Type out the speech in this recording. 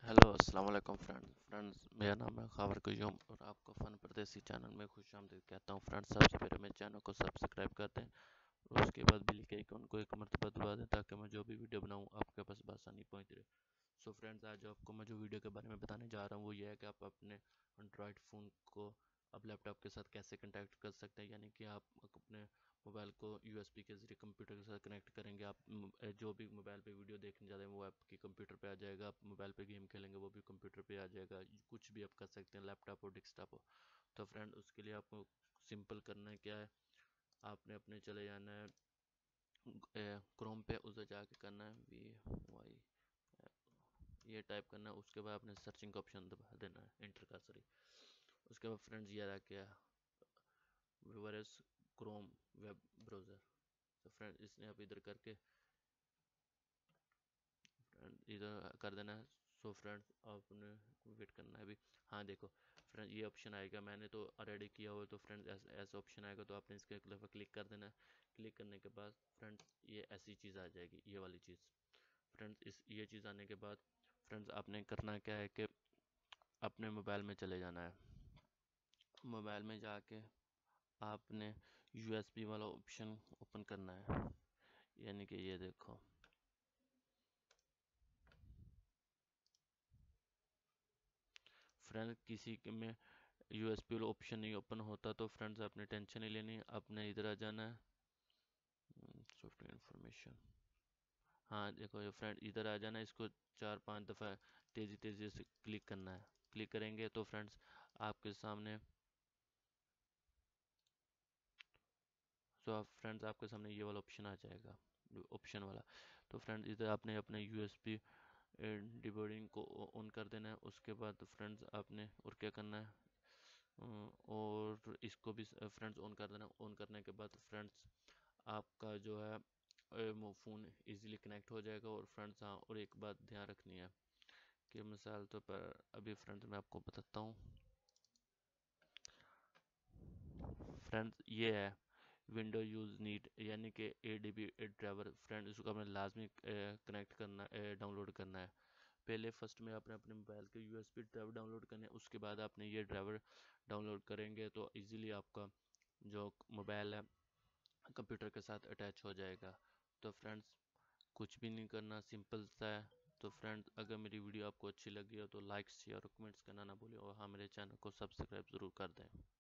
Hello अस्सलाम वालेकुम friends मेरा नाम है खावर कुयूम और आपको फ़न परदेसी चैनल में खुश आमदीद कहता हूँ। फ्रेंड्स सबसे पहले मेरे चैनल को सब्सक्राइब कर दें और उसके बाद बिल के आइकन को एक मरतबा दबा दें ताकि मैं जो भी वीडियो बनाऊँ आपके पास बआसानी पहुँच रहे। सो फ्रेंड्स आज आपको मैं जो वीडियो के बारे में बताने जा रहा हूँ वो ये है कि आप अपने एंड्रॉयड फ़ोन को अब लैपटॉप के साथ कैसे कनेक्ट कर सकते हैं, यानी कि आप अपने मोबाइल को यूएसबी के जरिए कंप्यूटर के साथ कनेक्ट करेंगे। आप जो भी मोबाइल पे वीडियो देखने जा रहे हैं वो आपके कंप्यूटर पे आ जाएगा। आप मोबाइल पे गेम खेलेंगे वो भी कंप्यूटर पे आ जाएगा। कुछ भी आप कर सकते हैं, लैपटॉप हो डेस्कटॉप हो। तो फ्रेंड उसके लिए आपको सिंपल करना है क्या है, आपने अपने चले जाना है क्रोम पे, उधर जाके करना है वी ये टाइप करना है। उसके बाद आपने सर्चिंग का ऑप्शन दबा देना है, इंटर का सॉरी। उसके बाद फ्रेंड्स ये रहा क्या, विवरस क्रोम वेब ब्राउज़र। तो फ्रेंड इसने आप इधर करके इधर कर देना है। सो फ्रेंड्स आपने वेट करना है अभी। हाँ देखो फ्रेंड ये ऑप्शन आएगा, मैंने तो ऑलरेडी किया हुआ है। तो फ्रेंड्स ऐसा ऑप्शन आएगा तो आपने इसके ऊपर क्लिक कर देना है। क्लिक करने के बाद फ्रेंड्स ये ऐसी चीज़ आ जाएगी, ये वाली चीज़। फ्रेंड्स इस ये चीज़ आने के बाद फ्रेंड्स आपने करना क्या है कि अपने मोबाइल में चले जाना है। मोबाइल में जाके आपने यूएसबी वाला ऑप्शन ओपन करना है, यानी कि ये देखो फ्रेंड किसी के में यूएसबी वाला ऑप्शन नहीं ओपन होता तो फ्रेंड्स आपने टेंशन नहीं लेनी, आपने इधर आ जाना है सॉफ्टवेयर इंफॉर्मेशन। हाँ देखो ये फ्रेंड इधर आ जाना है, इसको 4-5 दफ़ा तेज़ी तेज़ी से क्लिक करना है। क्लिक करेंगे तो फ्रेंड्स आपके सामने फ्रेंड्स आपके सामने ये वाला ऑप्शन आ जाएगा, ऑप्शन वाला। तो फ्रेंड्स इधर आपने अपने यूएसबी डिबोर्डिंग को ऑन कर देना है। उसके बाद फ्रेंड्स आपने और क्या करना है, और इसको भी फ्रेंड्स ऑन कर देना। ऑन करने के बाद फ्रेंड्स आपका जो है फ़ोन इजीली कनेक्ट हो जाएगा। और फ्रेंड्स हाँ, और एक बात ध्यान रखनी है कि मिसाल तो पर अभी फ्रेंड्स मैं आपको बताता हूँ। फ्रेंड्स ये है विंडो यूज़ नीड, यानी कि ADB ड्राइवर। फ्रेंड इसको हमें लाजमी कनेक्ट करना डाउनलोड करना है। पहले फर्स्ट में आपने अपने मोबाइल के यूएसबी ड्राइवर डाउनलोड करने हैं, उसके बाद आपने ये ड्राइवर डाउनलोड करेंगे तो इजीली आपका जो मोबाइल है कंप्यूटर के साथ अटैच हो जाएगा। तो फ्रेंड्स कुछ भी नहीं करना, सिंपल सा है। तो फ्रेंड्स अगर मेरी वीडियो आपको अच्छी लगी हो तो लाइक शेयर और कमेंट्स करना ना भूलें और हाँ मेरे चैनल को सब्सक्राइब ज़रूर कर दें।